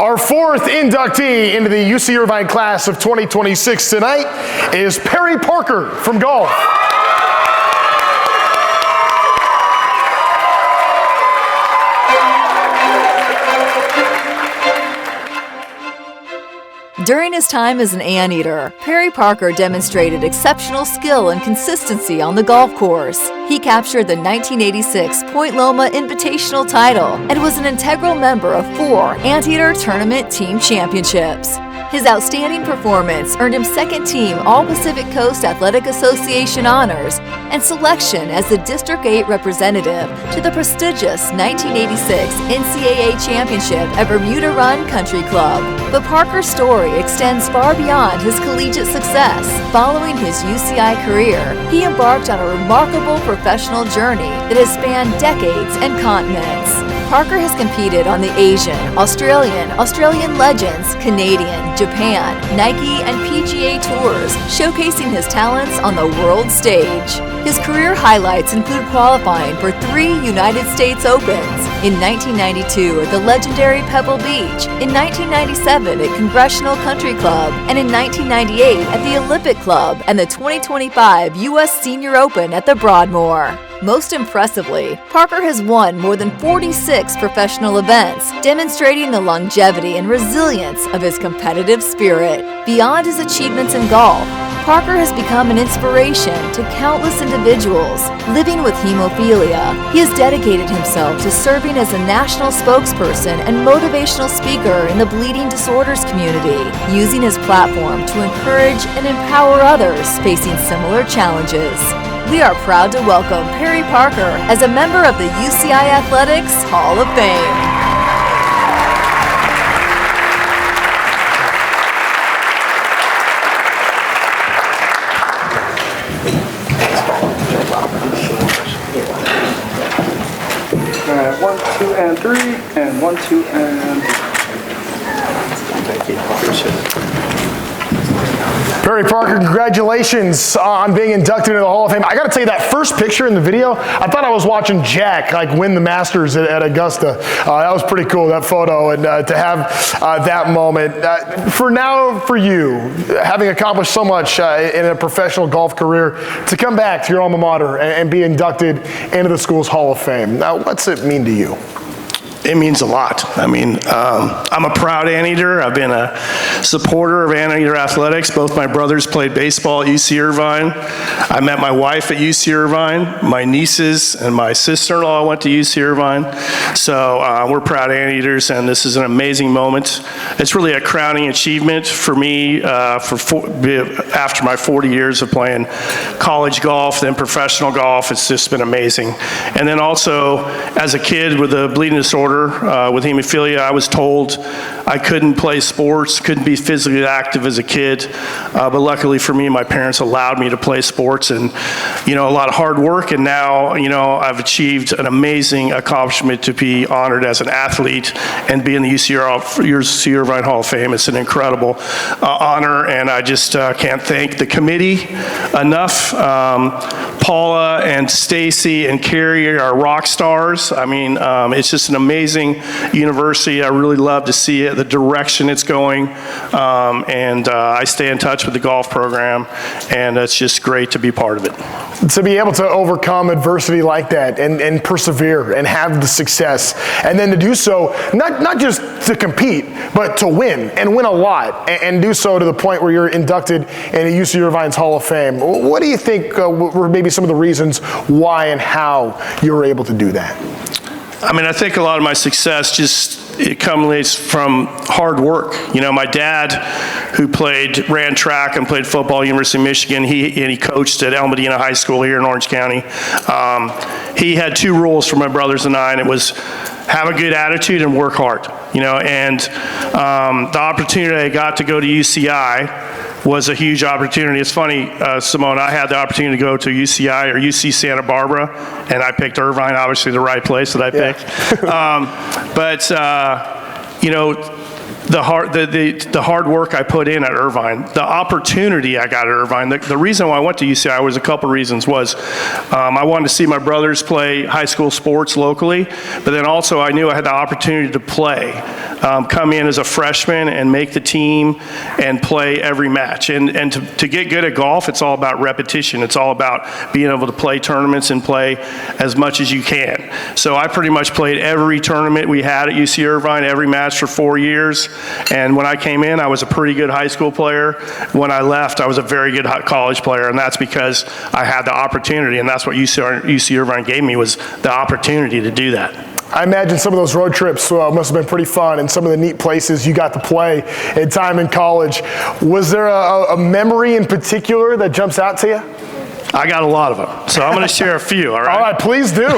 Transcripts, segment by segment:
Our fourth inductee into the UC Irvine class of 2026 tonight is Perry Parker from golf. During his time as an anteater, Perry Parker demonstrated exceptional skill and consistency on the golf course. He captured the 1986 Point Loma Invitational title and was an integral member of 4 Anteater Tournament Team Championships. His outstanding performance earned him second team All-Pacific Coast Athletic Association honors and selection as the District 8 representative to the prestigious 1986 NCAA Championship at Bermuda Run Country Club. But Parker's story extends far beyond his collegiate success. Following his UCI career, he embarked on a remarkable professional journey that has spanned decades and continents. Parker has competed on the Asian, Australian Legends, Canadian, Japan, Nike, and PGA Tours, showcasing his talents on the world stage. His career highlights include qualifying for 3 United States Opens, in 1992 at the legendary Pebble Beach, in 1997 at Congressional Country Club, and in 1998 at the Olympic Club and the 2025 U.S. Senior Open at the Broadmoor. Most impressively, Parker has won more than 46 professional events, demonstrating the longevity and resilience of his competitive spirit. Beyond his achievements in golf, Parker has become an inspiration to countless individuals living with hemophilia. He has dedicated himself to serving as a national spokesperson and motivational speaker in the bleeding disorders community, using his platform to encourage and empower others facing similar challenges. We are proud to welcome Perry Parker as a member of the UCI Athletics Hall of Fame. All right, 1, 2, and 3, and 1, 2, and... Perry Parker, congratulations on being inducted into the Hall of Fame. I got to tell you, that first picture in the video, I thought I was watching Jack win the Masters at Augusta. That was pretty cool, that photo, and to have that moment. For you, having accomplished so much in a professional golf career, to come back to your alma mater and be inducted into the school's Hall of Fame, now what's it mean to you? It means a lot. I mean, I'm a proud anteater. I've been a supporter of anteater athletics. Both my brothers played baseball at UC Irvine. I met my wife at UC Irvine. My nieces and my sister-in-law went to UC Irvine. So we're proud anteaters, and this is an amazing moment. It's really a crowning achievement for me after my 40 years of playing college golf, then professional golf. It's just been amazing. And then also, as a kid with a bleeding disorder, with hemophilia, I was told I couldn't play sports, couldn't be physically active as a kid, but luckily for me, my parents allowed me to play sports, and a lot of hard work, and now I've achieved an amazing accomplishment to be honored as an athlete and be in the UC Irvine Hall of Fame. It's an incredible honor, and I just can't thank the committee enough. Paula and Stacy and Carrie are rock stars. I mean, it's just an amazing university. I really love to see it, the direction it's going, and I stay in touch with the golf program, and it's just great to be part of it. To be able to overcome adversity like that and persevere and have the success, and then to do so, not just to compete, but to win and win a lot, and do so to the point where you're inducted into UC Irvine's Hall of Fame. What do you think were maybe some of the reasons why and how you were able to do that? I mean, I think a lot of my success it comes from hard work. My dad, who ran track and played football at University of Michigan, he coached at El Medina High School here in Orange County. He had 2 rules for my brothers and I, and it was have a good attitude and work hard. And the opportunity I got to go to UCI was a huge opportunity. It's funny, Simone, I had the opportunity to go to UCI or UC Santa Barbara, and I picked Irvine, obviously the right place that I picked. the hard work I put in at Irvine, the opportunity I got at Irvine. The reason why I went to UCI was a couple reasons. I wanted to see my brothers play high school sports locally, but then also I knew I had the opportunity to play, come in as a freshman and make the team and play every match. And to get good at golf, it's all about repetition. It's all about being able to play tournaments and play as much as you can. So I pretty much played every tournament we had at UC Irvine, every match for 4 years. And when I came in, I was a pretty good high school player. When I left, I was a very good college player, and that's because I had the opportunity, and that's what UC Irvine gave me, was the opportunity to do that. I imagine some of those road trips must have been pretty fun, and some of the neat places you got to play in time in college. Was there a memory in particular that jumps out to you? I got a lot of them, so I'm going to share a few, all right? All right, please do.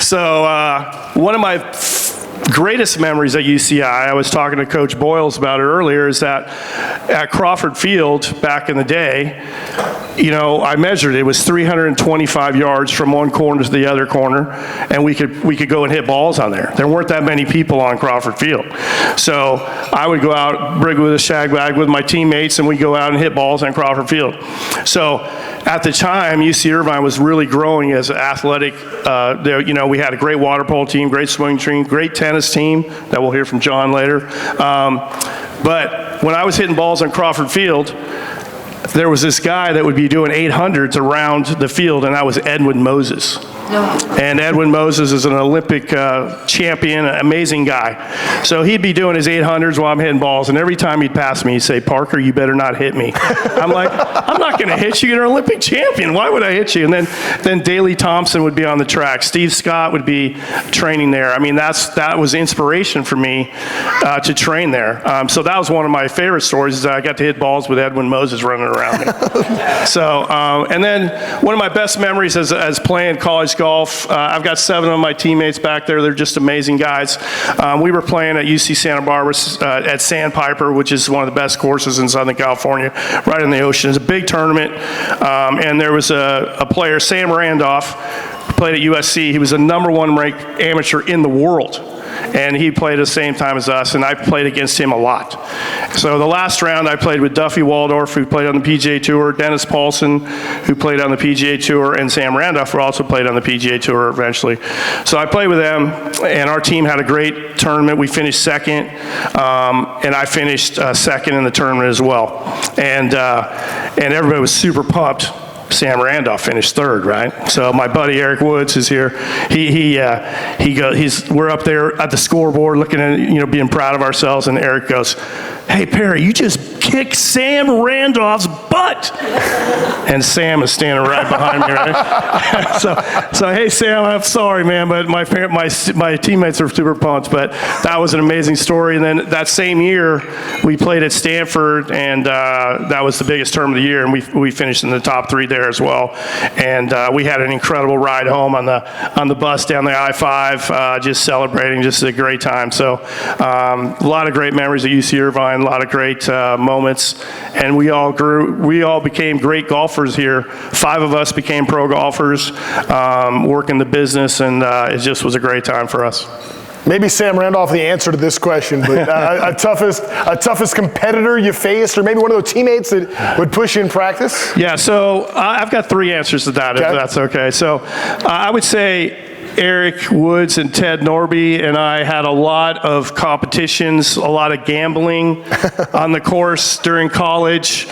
So one of my greatest memories at UCI, I was talking to Coach Boyles about it earlier, is that at Crawford Field back in the day, I measured it was 325 yards from one corner to the other corner, and we could go and hit balls on there. There weren't that many people on Crawford Field. So I would go out, brig with a shag bag with my teammates, and we'd go out and hit balls on Crawford Field. So at the time, UC Irvine was really growing as an athletic. We had a great water polo team, great swimming team, great tennis team that we'll hear from John later. But when I was hitting balls on Crawford Field, there was this guy that would be doing 800s around the field, and that was Edwin Moses. And Edwin Moses is an Olympic champion, amazing guy. So he'd be doing his 800s while I'm hitting balls, and every time he'd pass me, he'd say, "Parker, you better not hit me." I'm like, "I'm not going to hit you. You're an Olympic champion. Why would I hit you?" And then Daley Thompson would be on the track. Steve Scott would be training there. I mean, that was inspiration for me to train there. So that was one of my favorite stories, is that I got to hit balls with Edwin Moses running around me. So, and then one of my best memories as playing college golf, I've got 7 of my teammates back there. They're just amazing guys. We were playing at UC Santa Barbara at Sandpiper, which is one of the best courses in Southern California, right in the ocean. It's a big tournament, and there was a player, Sam Randolph, played at USC. He was the #1 ranked amateur in the world. And he played at the same time as us, and I played against him a lot. So the last round I played with Duffy Waldorf, who played on the PGA Tour, Dennis Paulson, who played on the PGA Tour, and Sam Randolph, who also played on the PGA Tour eventually. So I played with them, and our team had a great tournament. We finished second, and I finished second in the tournament as well. And everybody was super pumped. Sam Randolph finished third, right? So my buddy Eric Woods is here. We're up there at the scoreboard looking at, being proud of ourselves, and Eric goes, "Hey Perry, you just kicked Sam Randolph's butt." And Sam is standing right behind me, right? so hey Sam, I'm sorry, man, but my teammates are super pumped. But that was an amazing story. And then that same year, we played at Stanford, and that was the biggest tournament of the year, and we finished in the top 3 there as well. And we had an incredible ride home on the bus down the I-5, just celebrating, just a great time. So a lot of great memories at UC Irvine, a lot of great moments, and we all became great golfers here. 5 of us became pro golfers, working the business, and it just was a great time for us. Maybe Sam Randolph the answer to this question, but a toughest competitor you faced, or maybe one of those teammates that would push you in practice? Yeah, so I've got 3 answers to that, if that's okay. So I would say Eric Woods and Ted Norby and I had a lot of competitions, a lot of gambling on the course during college,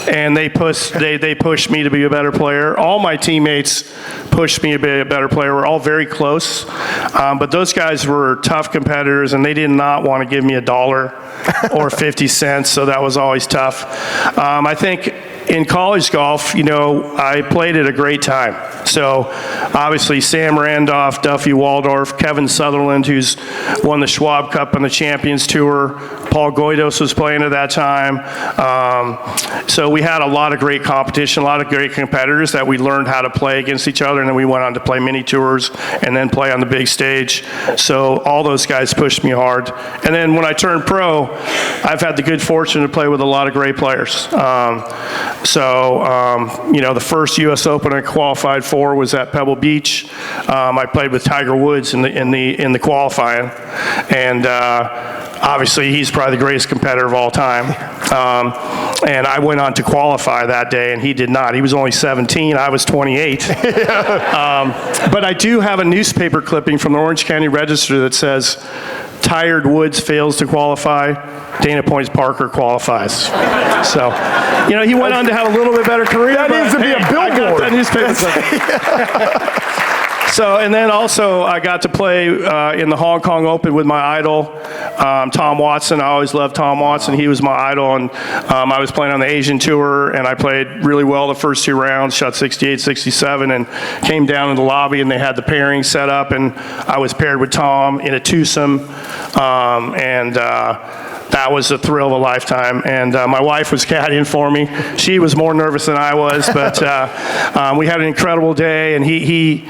and they pushed me to be a better player. All my teammates pushed me to be a better player. We're all very close, but those guys were tough competitors, and they did not want to give me $1 or 50 cents, so that was always tough. I think in college golf, I played at a great time. So obviously Sam Randolph, Duffy Waldorf, Kevin Sutherland, who's won the Schwab Cup on the Champions Tour, Paul Goydos was playing at that time. So we had a lot of great competition, a lot of great competitors that we learned how to play against each other, and then we went on to play mini tours and then play on the big stage. So all those guys pushed me hard. And then when I turned pro, I've had the good fortune to play with a lot of great players. So, the first U.S. Open I qualified for was at Pebble Beach. I played with Tiger Woods in the qualifying, and obviously he's probably the greatest competitor of all time. And I went on to qualify that day, and he did not. He was only 17. I was 28. But I do have a newspaper clipping from the Orange County Register that says, "Tired Woods fails to qualify. Dana Points Parker qualifies." So, he went on to have a little bit better career. That needs to be a billboard. I got that newspaper clipping. So, and then also I got to play in the Hong Kong Open with my idol, Tom Watson. I always loved Tom Watson. He was my idol, and I was playing on the Asian Tour, and I played really well the first 2 rounds, shot 68, 67, and came down in the lobby, and they had the pairing set up, and I was paired with Tom in a twosome, that was a thrill of a lifetime. And my wife was caddying for me. She was more nervous than I was, but we had an incredible day, and he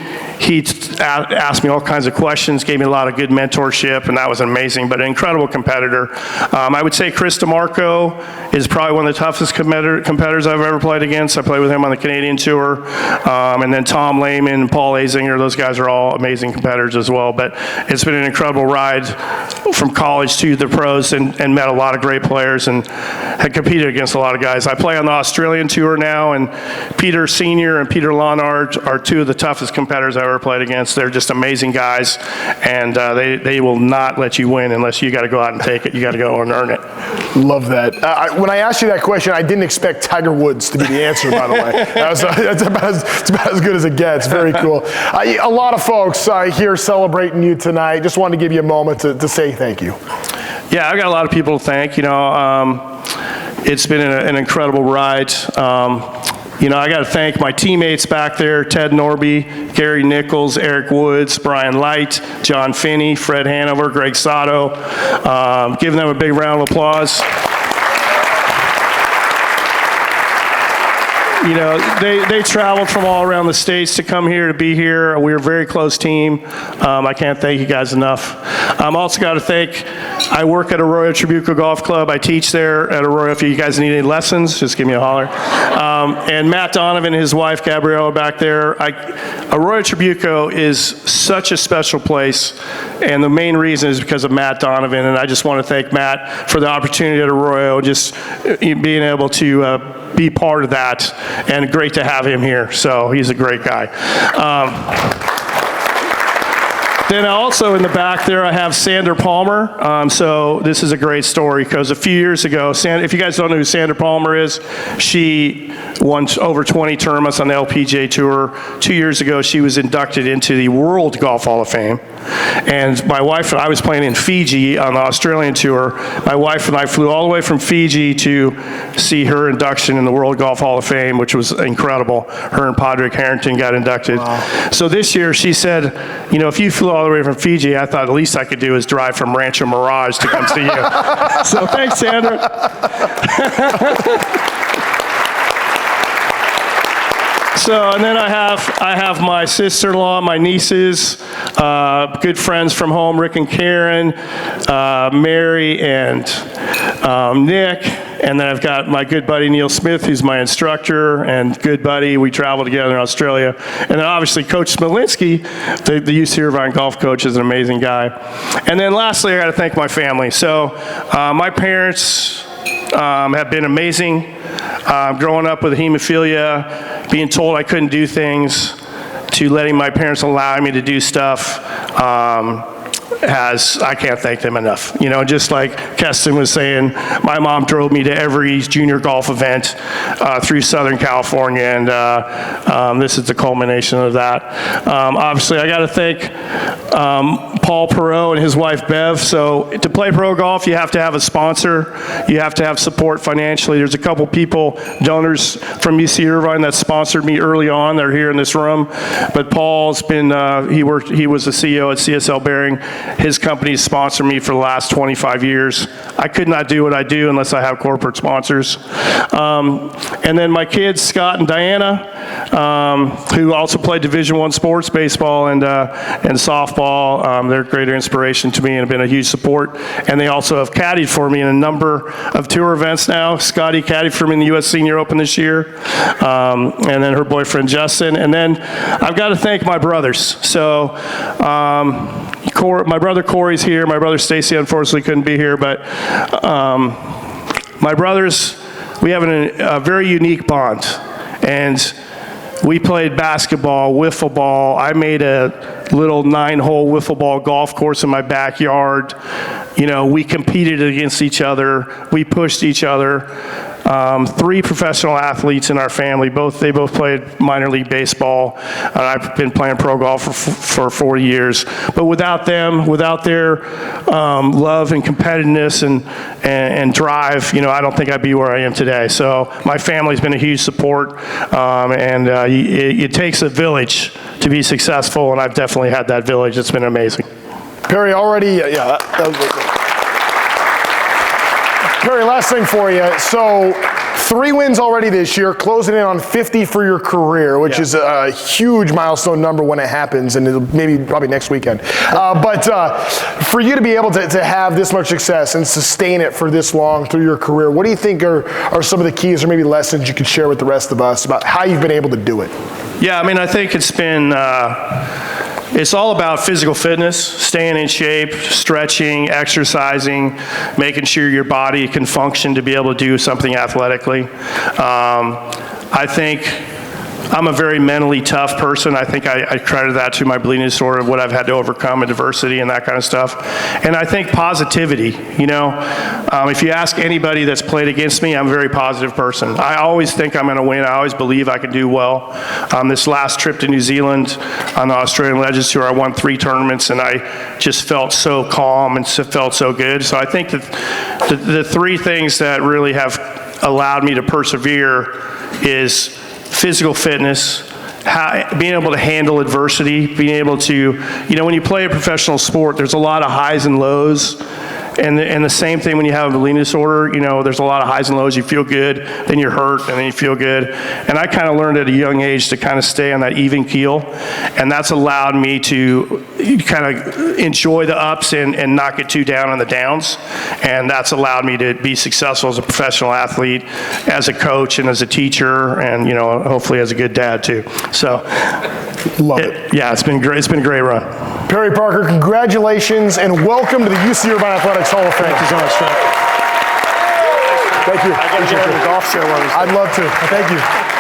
asked me all kinds of questions, gave me a lot of good mentorship, and that was amazing, but an incredible competitor. I would say Chris DeMarco is probably one of the toughest competitors I've ever played against. I played with him on the Canadian Tour. And then Tom Lehman and Paul Azinger, those guys are all amazing competitors as well. But it's been an incredible ride from college to the pros, and met a lot of great players and had competed against a lot of guys. I play on the Australian Tour now, and Peter Senior and Peter Lonard are 2 of the toughest competitors I've ever played against. They're just amazing guys, and they will not let you win unless you got to go out and take it. You got to go and earn it. Love that. When I asked you that question, I didn't expect Tiger Woods to be the answer, by the way. That's about as good as it gets. Very cool. A lot of folks here celebrating you tonight. Just wanted to give you a moment to say thank you. Yeah, I've got a lot of people to thank. It's been an incredible ride. I got to thank my teammates back there, Ted Norby, Gary Nichols, Eric Woods, Brian Light, John Finney, Fred Hanover, Greg Sato. Giving them a big round of applause. They traveled from all around the states to come here to be here. We're a very close team. I can't thank you guys enough. I'm also got to thank, I work at Arroyo Trabuco Golf Club. I teach there at Arroyo. If you guys need any lessons, just give me a holler. And Matt Donovan and his wife, Gabriella, back there. Arroyo Trabuco is such a special place, and the main reason is because of Matt Donovan, and I just want to thank Matt for the opportunity at Arroyo, just being able to be part of that, and great to have him here. So he's a great guy. Then also in the back there, I have Sandra Palmer. So this is a great story because a few years ago, if you guys don't know who Sandra Palmer is, she won over 20 tournaments on the LPGA Tour. 2 years ago, she was inducted into the World Golf Hall of Fame. And my wife and I was playing in Fiji on the Australian Tour. My wife and I flew all the way from Fiji to see her induction in the World Golf Hall of Fame, which was incredible. Her and Padraig Harrington got inducted. Wow. So this year she said, if you flew all the way from Fiji, I thought the least I could do is drive from Rancho Mirage to come see you. So thanks, Sandra. So, and then I have my sister-in-law, my nieces, good friends from home, Rick and Karen, Mary and Nick, and then I've got my good buddy Neil Smith, who's my instructor and good buddy. We travel together in Australia. And then obviously Coach Smolinski, the UC Irvine golf coach, is an amazing guy. And then lastly, I got to thank my family. So my parents have been amazing. Growing up with hemophilia, being told I couldn't do things, to letting my parents allow me to do stuff, I can't thank them enough. Just like Keston was saying, my mom drove me to every junior golf event through Southern California, and this is the culmination of that. Obviously, I got to thank Paul Perot and his wife Bev. So to play pro golf, you have to have a sponsor. You have to have support financially. There's a couple people, donors from UC Irvine that sponsored me early on. They're here in this room. But Paul's been, he was the CEO at CSL Bearing. his company sponsored me for the last 25 years. I could not do what I do unless I have corporate sponsors. And then my kids, Scott and Diana, who also played Division I sports, baseball and softball. They're a great inspiration to me and have been a huge support. And they also have caddied for me in a number of tour events now. Scotty caddied for me in the U.S. Senior Open this year. And then her boyfriend, Justin. And then I've got to thank my brothers. So my brother Corey's here. My brother Stacy unfortunately couldn't be here. But my brothers, we have a very unique bond. And we played basketball, wiffle ball. I made a little 9-hole wiffle ball golf course in my backyard. You know, we competed against each other. We pushed each other. 3 professional athletes in our family. They both played minor league baseball. I've been playing pro golf for 4 years. But without them, without their love and competitiveness and drive, you know, I don't think I'd be where I am today. So my family's been a huge support, and it takes a village to be successful, and I've definitely had that village. It's been amazing. Perry, already, that was it. Perry, last thing for you. So 3 wins already this year, closing in on 50 for your career, which is a huge milestone number when it happens, and it'll probably next weekend. But for you to be able to have this much success and sustain it for this long through your career, what do you think are some of the keys or maybe lessons you could share with the rest of us about how you've been able to do it? Yeah, I mean, I think it's been, it's all about physical fitness, staying in shape, stretching, exercising, making sure your body can function to be able to do something athletically. I think I'm a very mentally tough person. I think I credit that to my bleeding disorder, what I've had to overcome, and diversity and that kind of stuff. And I think positivity, you know. If you ask anybody that's played against me, I'm a very positive person. I always think I'm going to win. I always believe I can do well. This last trip to New Zealand on the Australian Legends Tour, I won 3 tournaments, and I just felt so calm and felt so good. So I think that the 3 things that really have allowed me to persevere is physical fitness, being able to handle adversity, being able to, you know, when you play a professional sport, there's a lot of highs and lows. And the same thing when you have a bleeding disorder, you know, there's a lot of highs and lows. You feel good, then you're hurt, and then you feel good. And I kind of learned at a young age to kind of stay on that even keel. And that's allowed me to kind of enjoy the ups and not get too down on the downs. And that's allowed me to be successful as a professional athlete, as a coach, and as a teacher, and, you know, hopefully as a good dad too. So, Love it. Yeah, it's been great. It's been a great run. Perry Parker, congratulations and welcome to the UC Irvine Athletics Hall of Fame. Thank you so much, Frank. Thank you. I got to get on the golf show. I'd love to. Thank you.